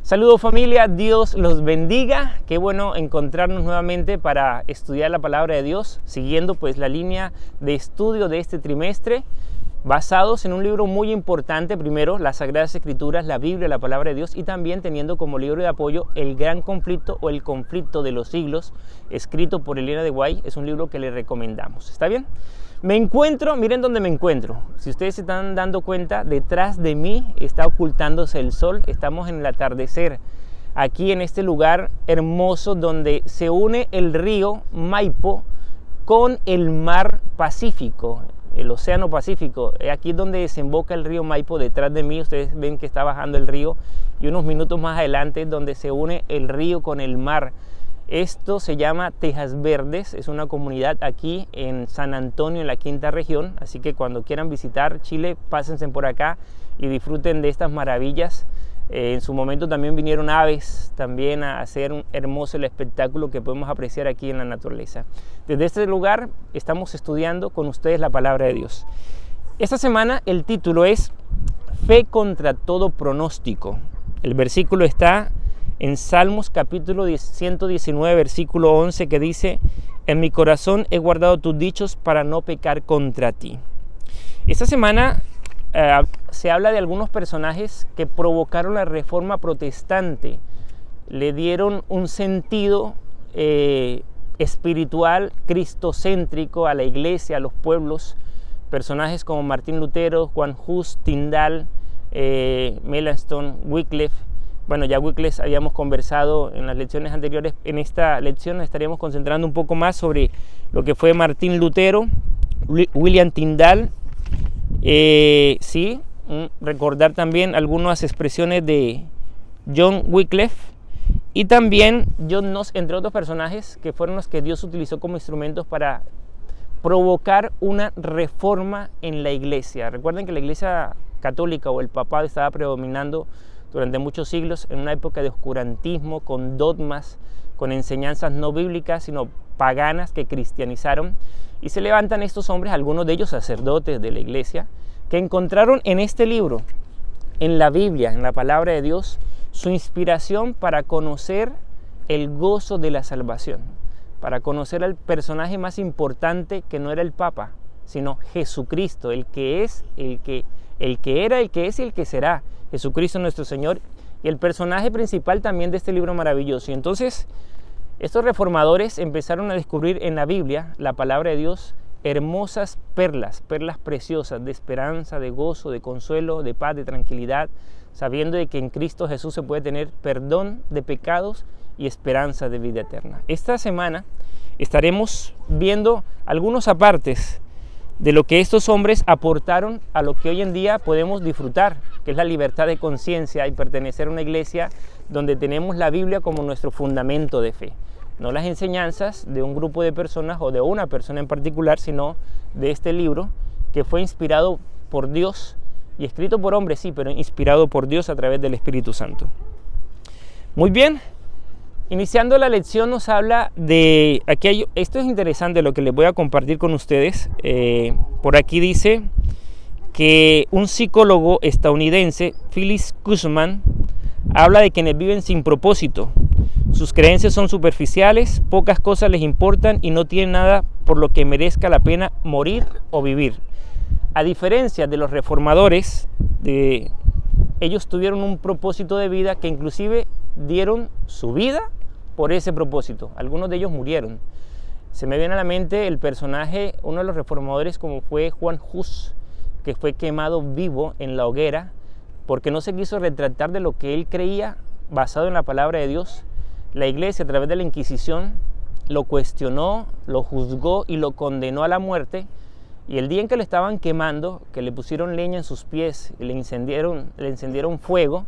Saludos familia, Dios los bendiga. Qué bueno encontrarnos nuevamente para estudiar la palabra de Dios, siguiendo pues la línea de estudio de este trimestre, basados en un libro muy importante, primero las Sagradas Escrituras, la Biblia, la palabra de Dios, y también teniendo como libro de apoyo El Gran Conflicto o El Conflicto de los Siglos, escrito por Elena de White. Es un libro que le recomendamos. ¿Está bien? Miren dónde me encuentro. Si ustedes se están dando cuenta, detrás de mí está ocultándose el sol. Estamos en el atardecer, aquí en este lugar hermoso donde se une el río Maipo con el mar Pacífico, el océano Pacífico. Aquí es donde desemboca el río Maipo. Detrás de mí ustedes ven que está bajando el río, y unos minutos más adelante es donde se une el río con el mar. Esto se llama Tejas Verdes, es una comunidad aquí en San Antonio, en la quinta región. Así que cuando quieran visitar Chile, pásense por acá y disfruten de estas maravillas. En su momento también vinieron aves también a hacer un hermoso el espectáculo que podemos apreciar aquí en la naturaleza. Desde este lugar estamos estudiando con ustedes la palabra de Dios. Esta semana el título es Fe contra todo pronóstico. El versículo está en Salmos capítulo 119, versículo 11, que dice: en mi corazón he guardado tus dichos para no pecar contra ti. Esta semana se habla de algunos personajes que provocaron la reforma protestante, le dieron un sentido espiritual cristocéntrico a la iglesia, a los pueblos. Personajes como Martín Lutero, Juan Hus, Tyndale, Melanchthon, Wycliffe. Bueno, ya Wycliffe habíamos conversado en las lecciones anteriores. En esta lección nos estaríamos concentrando un poco más sobre lo que fue Martín Lutero, William Tyndale. Recordar también algunas expresiones de John Wycliffe y también John Knox, entre otros personajes que fueron los que Dios utilizó como instrumentos para provocar una reforma en la iglesia. Recuerden que la iglesia católica o el papado estaba predominando durante muchos siglos en una época de oscurantismo, con dogmas, con enseñanzas no bíblicas, sino paganas que cristianizaron. Y se levantan estos hombres, algunos de ellos sacerdotes de la iglesia, que encontraron en este libro, en la Biblia, en la palabra de Dios, su inspiración para conocer el gozo de la salvación, para conocer al personaje más importante, que no era el Papa, sino Jesucristo, el que es, el que era, el que es y el que será, Jesucristo nuestro Señor, y el personaje principal también de este libro maravilloso. Y entonces estos reformadores empezaron a descubrir en la Biblia, la palabra de Dios, hermosas perlas preciosas de esperanza, de gozo, de consuelo, de paz, de tranquilidad, sabiendo de que en Cristo Jesús se puede tener perdón de pecados y esperanza de vida eterna. Esta semana estaremos viendo algunos apartes de lo que estos hombres aportaron a lo que hoy en día podemos disfrutar, que es la libertad de conciencia y pertenecer a una iglesia donde tenemos la Biblia como nuestro fundamento de fe. No las enseñanzas de un grupo de personas o de una persona en particular, sino de este libro que fue inspirado por Dios y escrito por hombres, sí, pero inspirado por Dios a través del Espíritu Santo. Muy bien. Iniciando la lección nos habla de, esto es interesante lo que les voy a compartir con ustedes. Por aquí dice que un psicólogo estadounidense, Phyllis Cushman, habla de quienes viven sin propósito. Sus creencias son superficiales, pocas cosas les importan y no tienen nada por lo que merezca la pena morir o vivir. A diferencia de los reformadores, ellos tuvieron un propósito de vida que inclusive dieron su vida por ese propósito. Algunos de ellos murieron. Se me viene a la mente el personaje, uno de los reformadores, como fue Juan Hus, que fue quemado vivo en la hoguera porque no se quiso retratar de lo que él creía basado en la palabra de Dios. La iglesia, a través de la Inquisición, lo cuestionó, lo juzgó y lo condenó a la muerte. Y el día en que lo estaban quemando, que le pusieron leña en sus pies y le encendieron fuego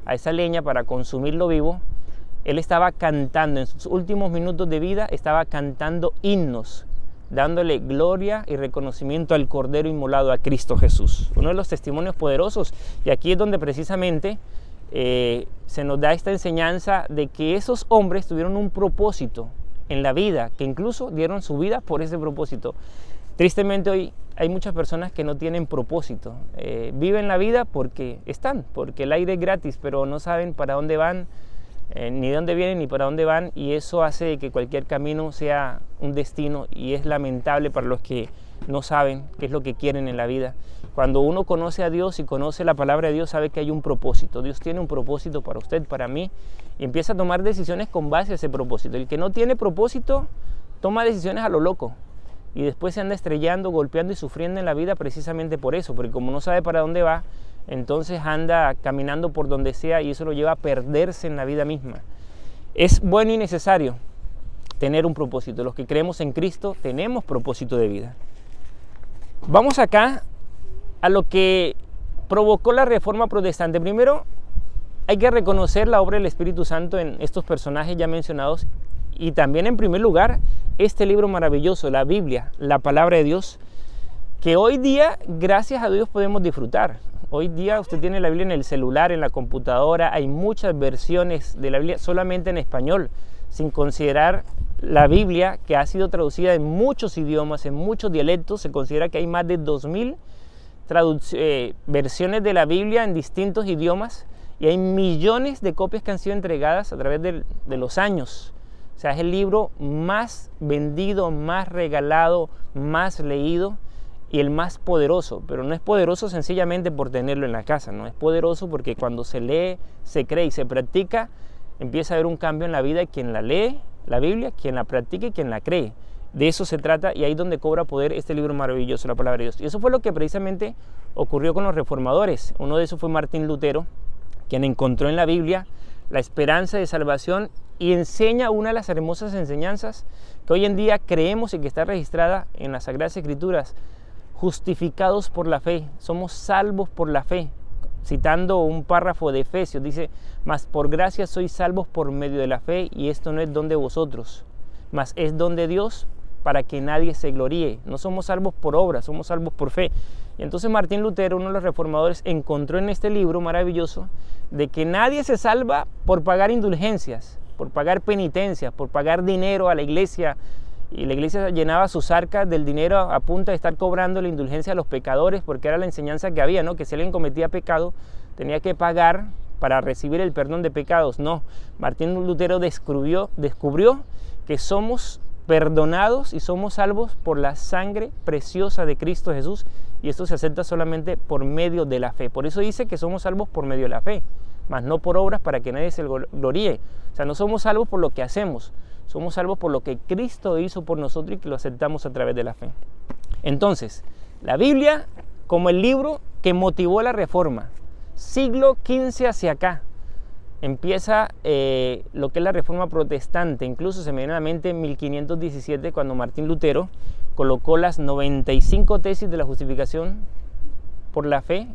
a esa leña para consumirlo vivo, él estaba cantando, en sus últimos minutos de vida, estaba cantando himnos, dándole gloria y reconocimiento al Cordero inmolado, a Cristo Jesús. Uno de los testimonios poderosos, y aquí es donde precisamente se nos da esta enseñanza de que esos hombres tuvieron un propósito en la vida, que incluso dieron su vida por ese propósito. Tristemente hoy hay muchas personas que no tienen propósito. Viven la vida porque el aire es gratis, pero no saben para dónde van, ni de dónde vienen ni para dónde van, y eso hace que cualquier camino sea un destino, y es lamentable para los que no saben qué es lo que quieren en la vida. Cuando uno conoce a Dios y conoce la palabra de Dios, sabe que hay un propósito. Dios tiene un propósito para usted, para mí, y empieza a tomar decisiones con base a ese propósito. El que no tiene propósito toma decisiones a lo loco, y después se anda estrellando, golpeando y sufriendo en la vida precisamente por eso, porque como no sabe para dónde va, entonces anda caminando por donde sea, y eso lo lleva a perderse en la vida misma. Es bueno y necesario tener un propósito. Los que creemos en Cristo tenemos propósito de vida. Vamos acá a lo que provocó la Reforma Protestante. Primero, hay que reconocer la obra del Espíritu Santo en estos personajes ya mencionados, y también, en primer lugar, este libro maravilloso, la Biblia, la palabra de Dios, que hoy día, gracias a Dios, podemos disfrutar. Hoy día usted tiene la Biblia en el celular, en la computadora. Hay muchas versiones de la Biblia solamente en español, sin considerar la Biblia, que ha sido traducida en muchos idiomas, en muchos dialectos. Se considera que hay más de 2000 versiones de la Biblia en distintos idiomas, y hay millones de copias que han sido entregadas a través de los años. O sea, es el libro más vendido, más regalado, más leído y el más poderoso. Pero no es poderoso sencillamente por tenerlo en la casa, no es poderoso porque cuando se lee, se cree y se practica, empieza a haber un cambio en la vida de quien la lee, la Biblia, quien la practica y quien la cree. De eso se trata, y ahí es donde cobra poder este libro maravilloso, la palabra de Dios. Y eso fue lo que precisamente ocurrió con los reformadores. Uno de esos fue Martín Lutero, quien encontró en la Biblia la esperanza de salvación y enseña una de las hermosas enseñanzas que hoy en día creemos y que está registrada en las Sagradas Escrituras: justificados por la fe, somos salvos por la fe. Citando un párrafo de Efesios, dice: mas por gracia sois salvos por medio de la fe, y esto no es don de vosotros, mas es don de Dios, para que nadie se gloríe. No somos salvos por obras, somos salvos por fe. Y entonces Martín Lutero, uno de los reformadores, encontró en este libro maravilloso de que nadie se salva por pagar indulgencias, por pagar penitencias, por pagar dinero a la iglesia. Y la iglesia llenaba sus arcas del dinero a punta de estar cobrando la indulgencia a los pecadores, porque era la enseñanza que había, ¿no? Que si alguien cometía pecado, tenía que pagar para recibir el perdón de pecados. No, Martín Lutero descubrió que somos perdonados y somos salvos por la sangre preciosa de Cristo Jesús, y esto se acepta solamente por medio de la fe. Por eso dice que somos salvos por medio de la fe, mas no por obras para que nadie se gloríe. O sea, no somos salvos por lo que hacemos, somos salvos por lo que Cristo hizo por nosotros y que lo aceptamos a través de la fe. Entonces, la Biblia como el libro que motivó la Reforma, siglo XV hacia acá, empieza lo que es la Reforma Protestante. Incluso se me viene a la mente en 1517, cuando Martín Lutero colocó las 95 tesis de la justificación por la fe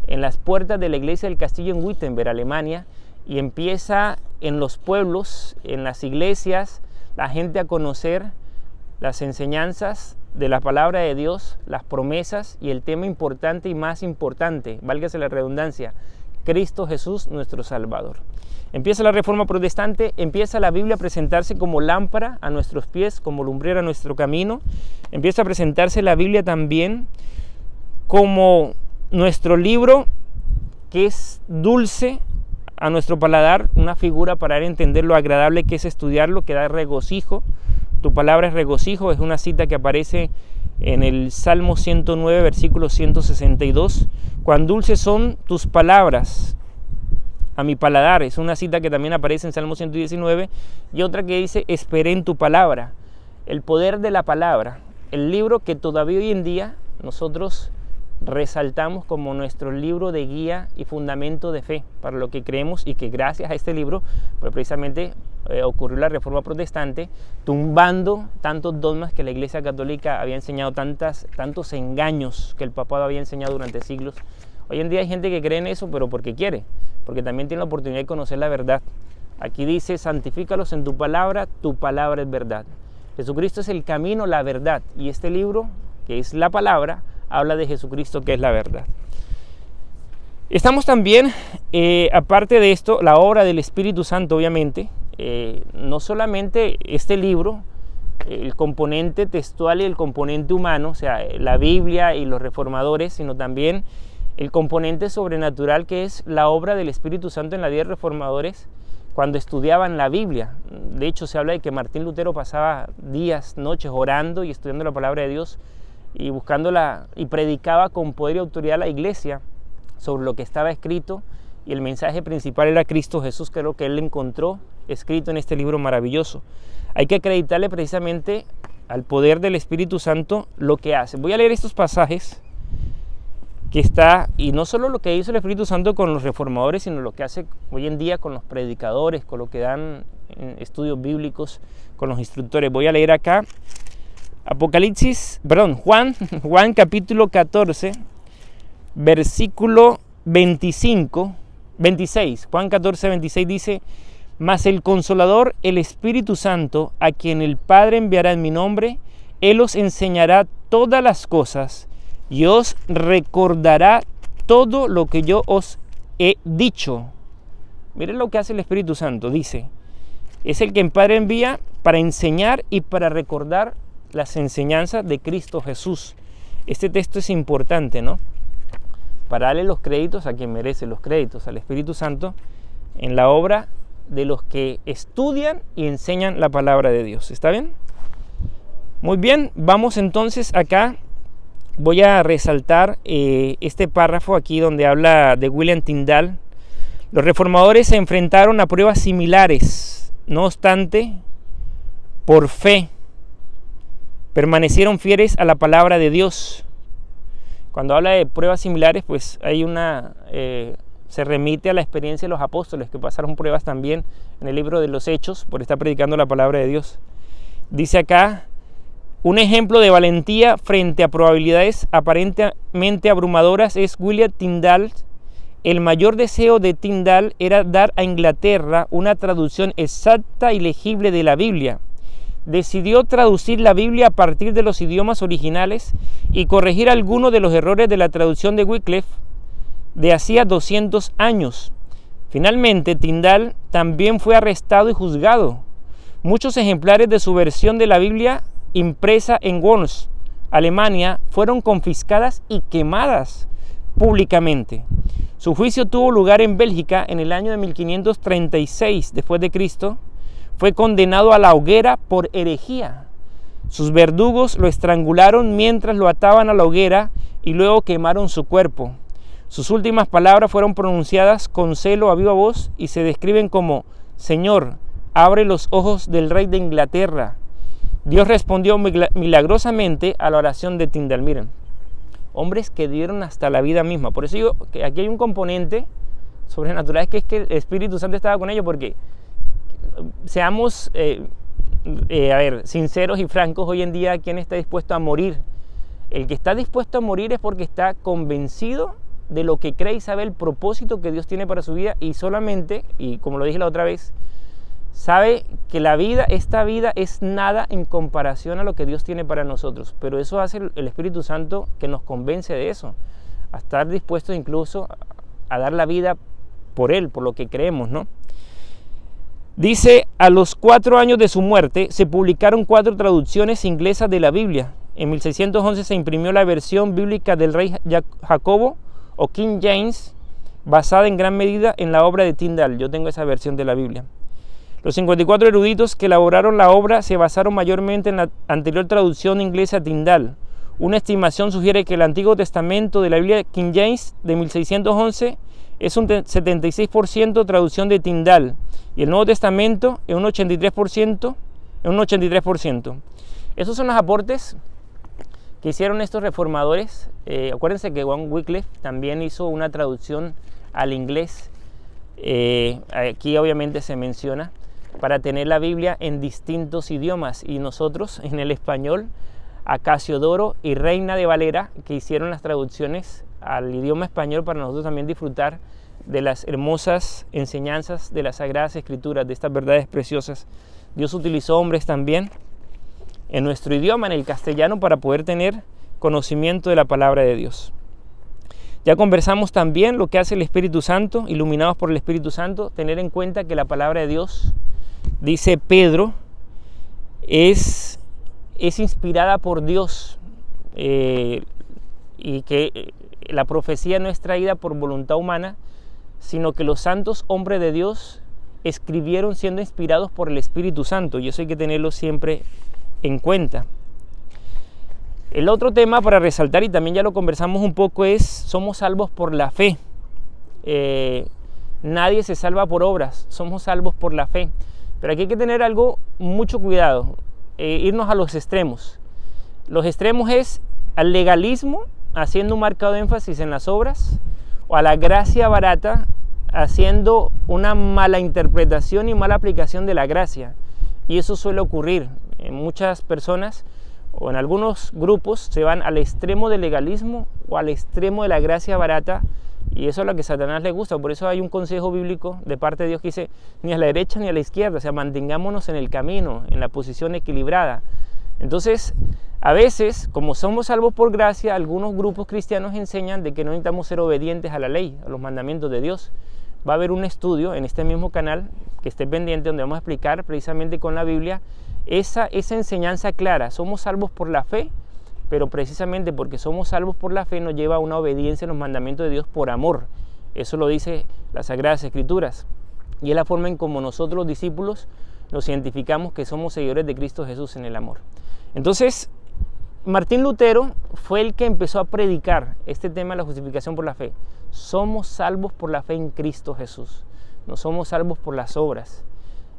en las puertas de la iglesia del castillo en Wittenberg, Alemania, y empieza en los pueblos, en las iglesias, la gente a conocer las enseñanzas de la palabra de Dios, las promesas y el tema importante y más importante, válgase la redundancia: Cristo Jesús, nuestro Salvador. Empieza la Reforma Protestante, empieza la Biblia a presentarse como lámpara a nuestros pies, como lumbrera a nuestro camino. Empieza a presentarse la Biblia también como nuestro libro que es dulce a nuestro paladar, una figura para entender lo agradable que es estudiarlo, que da regocijo. Tu palabra es regocijo, es una cita que aparece en el Salmo 109, versículo 162. Cuán dulces son tus palabras a mi paladar, es una cita que también aparece en Salmo 119, y otra que dice: esperé en tu palabra. El poder de la palabra, el libro que todavía hoy en día nosotros resaltamos como nuestro libro de guía y fundamento de fe para lo que creemos, y que gracias a este libro pues precisamente ocurrió la Reforma Protestante, tumbando tantos dogmas que la Iglesia Católica había enseñado, tantos engaños que el papado había enseñado durante siglos. Hoy en día hay gente que cree en eso, pero porque quiere, porque también tiene la oportunidad de conocer la verdad. Aquí dice: santifícalos en tu palabra es verdad. Jesucristo es el camino, la verdad, y este libro, que es la palabra, habla de Jesucristo, que es la verdad. Estamos también, aparte de esto, la obra del Espíritu Santo, obviamente. No solamente este libro el componente textual y el componente humano, o sea, la Biblia y los reformadores, sino también el componente sobrenatural que es la obra del Espíritu Santo en la vida de reformadores cuando estudiaban la Biblia. De hecho, se habla de que Martín Lutero pasaba días, noches orando y estudiando la palabra de Dios y buscándola, y predicaba con poder y autoridad a la iglesia sobre lo que estaba escrito, y el mensaje principal era Cristo Jesús, que es lo que él encontró escrito en este libro maravilloso. Hay que acreditarle precisamente al poder del Espíritu Santo lo que hace. Voy a leer estos pasajes que está, y no solo lo que hizo el Espíritu Santo con los reformadores, sino lo que hace hoy en día con los predicadores, con lo que dan estudios bíblicos, con los instructores. Voy a leer acá Juan capítulo 14, versículo 26. Juan 14, 26 dice: mas el Consolador, el Espíritu Santo, a quien el Padre enviará en mi nombre, Él os enseñará todas las cosas y os recordará todo lo que yo os he dicho. Miren lo que hace el Espíritu Santo, dice, es el que el Padre envía para enseñar y para recordar las enseñanzas de Cristo Jesús. Este texto es importante, ¿no? Para darle los créditos a quien merece los créditos, al Espíritu Santo, en la obra de los que estudian y enseñan la palabra de Dios. ¿Está bien? Muy bien, vamos entonces acá. Voy a resaltar este párrafo aquí donde habla de William Tyndale. Los reformadores se enfrentaron a pruebas similares, no obstante, por fe, permanecieron fieles a la palabra de Dios. Cuando habla de pruebas similares, pues hay se remite a la experiencia de los apóstoles que pasaron pruebas también en el libro de los Hechos por estar predicando la palabra de Dios. Dice acá: un ejemplo de valentía frente a probabilidades aparentemente abrumadoras es William Tyndale. El mayor deseo de Tyndale era dar a Inglaterra una traducción exacta y legible de la Biblia. Decidió traducir la Biblia a partir de los idiomas originales y corregir algunos de los errores de la traducción de Wycliffe de hacía 200 años. Finalmente, Tyndale también fue arrestado y juzgado. Muchos ejemplares de su versión de la Biblia impresa en Worms, Alemania, fueron confiscadas y quemadas públicamente. Su juicio tuvo lugar en Bélgica en el año de 1536 después de Cristo. Fue condenado a la hoguera por herejía. Sus verdugos lo estrangularon mientras lo ataban a la hoguera y luego quemaron su cuerpo. Sus últimas palabras fueron pronunciadas con celo a viva voz y se describen como: Señor, abre los ojos del rey de Inglaterra. Dios respondió milagrosamente a la oración de Tyndale. Miren, hombres que dieron hasta la vida misma. Por eso digo que aquí hay un componente sobrenatural, que es que el Espíritu Santo estaba con ellos, porque seamos sinceros y francos. Hoy en día, ¿quién está dispuesto a morir? El que está dispuesto a morir es porque está convencido de lo que cree y sabe el propósito que Dios tiene para su vida, y solamente, y como lo dije la otra vez, sabe que esta vida es nada en comparación a lo que Dios tiene para nosotros. Pero eso hace el Espíritu Santo, que nos convence de eso, a estar dispuestos incluso a dar la vida por Él, por lo que creemos, ¿no? Dice: a los 4 años de su muerte se publicaron 4 traducciones inglesas de la Biblia. En 1611 se imprimió la versión bíblica del rey Jacobo, o King James, basada en gran medida en la obra de Tyndale. Yo tengo esa versión de la Biblia. Los 54 eruditos que elaboraron la obra se basaron mayormente en la anterior traducción inglesa de Tyndale. Una estimación sugiere que el Antiguo Testamento de la Biblia King James de 1611 es un 76% traducción de Tyndale, y el Nuevo Testamento es un 83%. Esos son los aportes que hicieron estos reformadores. Acuérdense que John Wycliffe también hizo una traducción al inglés. Aquí obviamente se menciona, para tener la Biblia en distintos idiomas, y nosotros en el español a Casiodoro y Reina de Valera, que hicieron las traducciones al idioma español para nosotros también disfrutar de las hermosas enseñanzas de las Sagradas Escrituras, de estas verdades preciosas. Dios utilizó hombres también en nuestro idioma, en el castellano, para poder tener conocimiento de la palabra de Dios. Ya conversamos también lo que hace el Espíritu Santo, iluminados por el Espíritu Santo, tener en cuenta que la palabra de Dios, dice Pedro, es es inspirada por Dios y que la profecía no es traída por voluntad humana, sino que los santos hombres de Dios escribieron siendo inspirados por el Espíritu Santo, y eso hay que tenerlo siempre en cuenta. El otro tema para resaltar, y también ya lo conversamos un poco, es somos salvos por la fe. Nadie se salva por obras, somos salvos por la fe. Pero aquí hay que tener mucho cuidado, irnos a los extremos. Los extremos es al legalismo, haciendo un marcado énfasis en las obras, o a la gracia barata, haciendo una mala interpretación y mala aplicación de la gracia. Y eso suele ocurrir en muchas personas, o en algunos grupos se van al extremo del legalismo o al extremo de la gracia barata, y eso es lo que a Satanás le gusta. Por eso hay un consejo bíblico de parte de Dios que dice ni a la derecha ni a la izquierda, o sea, mantengámonos en el camino, en la posición equilibrada. Entonces, a veces, como somos salvos por gracia, algunos grupos cristianos enseñan de que no necesitamos ser obedientes a la ley, a los mandamientos de Dios. Va a haber un estudio en este mismo canal que esté pendiente, donde vamos a explicar precisamente con la Biblia esa enseñanza clara. Somos salvos por la fe, pero precisamente porque somos salvos por la fe nos lleva a una obediencia a los mandamientos de Dios por amor. Eso lo dice las Sagradas Escrituras. Y es la forma en como nosotros los discípulos nos identificamos que somos seguidores de Cristo Jesús en el amor. Entonces, Martín Lutero fue el que empezó a predicar este tema de la justificación por la fe. Somos salvos por la fe en Cristo Jesús. No somos salvos por las obras.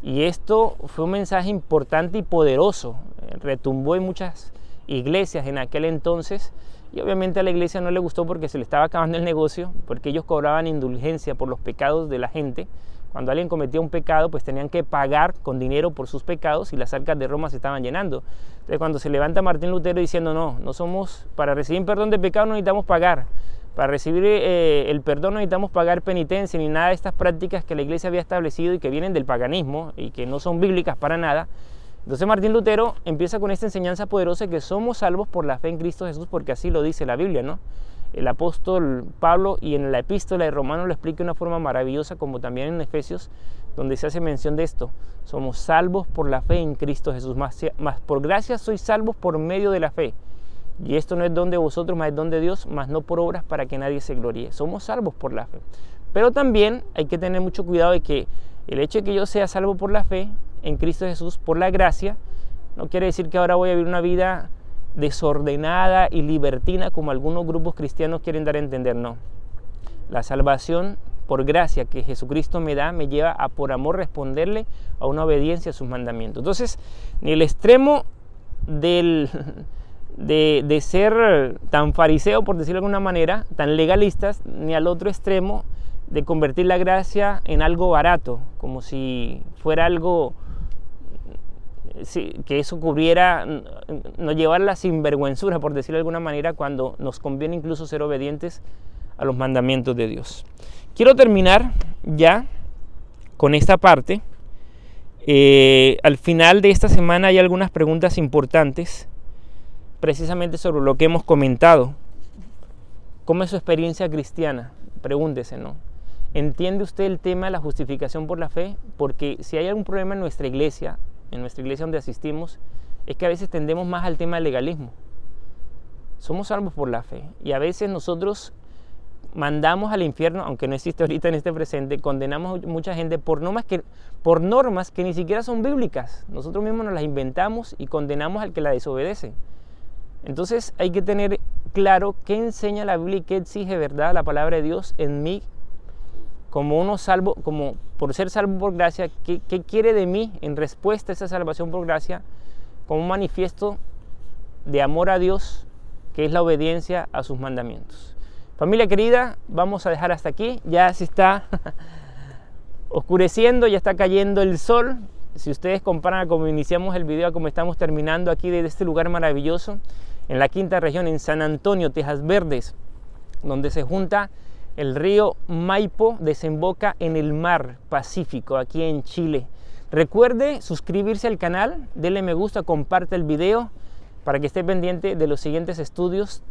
Y esto fue un mensaje importante y poderoso. Retumbó en muchas iglesias en aquel entonces, y obviamente a la iglesia no le gustó porque se le estaba acabando el negocio, porque ellos cobraban indulgencia por los pecados de la gente. Cuando alguien cometía un pecado, pues tenían que pagar con dinero por sus pecados, y las arcas de Roma se estaban llenando. Entonces, cuando se levanta Martín Lutero diciendo no somos, para recibir perdón de pecado no necesitamos pagar, para recibir el perdón no necesitamos pagar penitencia ni nada de estas prácticas que la iglesia había establecido y que vienen del paganismo y que no son bíblicas para nada. Entonces Martín Lutero empieza con esta enseñanza poderosa que somos salvos por la fe en Cristo Jesús, porque así lo dice la Biblia, ¿no? El apóstol Pablo, y en la epístola de Romanos lo explica de una forma maravillosa, como también en Efesios, donde se hace mención de esto. Somos salvos por la fe en Cristo Jesús, más por gracia sois salvos por medio de la fe. Y esto no es don de vosotros, más es don de Dios, más no por obras para que nadie se gloríe. Somos salvos por la fe. Pero también hay que tener mucho cuidado de que el hecho de que yo sea salvo por la fe en Cristo Jesús, por la gracia, no quiere decir que ahora voy a vivir una vida desordenada y libertina como algunos grupos cristianos quieren dar a entender. No. La salvación por gracia que Jesucristo me da me lleva a por amor responderle a una obediencia a sus mandamientos. Entonces, ni el extremo de ser tan fariseo, por decirlo de alguna manera, tan legalistas, ni al otro extremo de convertir la gracia en algo barato, como si fuera algo que eso cubriera, nos llevara a la sinvergüenzura, por decirlo de alguna manera, cuando nos conviene incluso ser obedientes a los mandamientos de Dios. Quiero terminar ya con esta parte. Al final de esta semana hay algunas preguntas importantes, precisamente sobre lo que hemos comentado. ¿Cómo es su experiencia cristiana? Pregúntese, ¿no? ¿Entiende usted el tema de la justificación por la fe? Porque si hay algún problema en nuestra iglesia donde asistimos, es que a veces tendemos más al tema del legalismo. Somos salvos por la fe, y a veces nosotros mandamos al infierno, aunque no existe ahorita en este presente, condenamos a mucha gente por normas que ni siquiera son bíblicas. Nosotros mismos nos las inventamos y condenamos al que la desobedece. Entonces hay que tener claro qué enseña la Biblia y qué exige, ¿verdad?, la palabra de Dios en mí, como uno salvo, como por ser salvo por gracia. ¿Qué quiere de mí en respuesta a esa salvación por gracia, como un manifiesto de amor a Dios, que es la obediencia a sus mandamientos? Familia querida, vamos a dejar hasta aquí. Ya se está oscureciendo, ya está cayendo el sol. Si ustedes comparan a cómo iniciamos el video a cómo estamos terminando aquí desde este lugar maravilloso, en la quinta región, en San Antonio, Tejas Verdes, donde se junta el río Maipo, desemboca en el mar Pacífico, aquí en Chile. Recuerde suscribirse al canal, denle me gusta, comparte el video para que esté pendiente de los siguientes estudios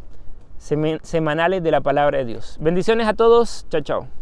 semanales de la palabra de Dios. Bendiciones a todos, chao, chao.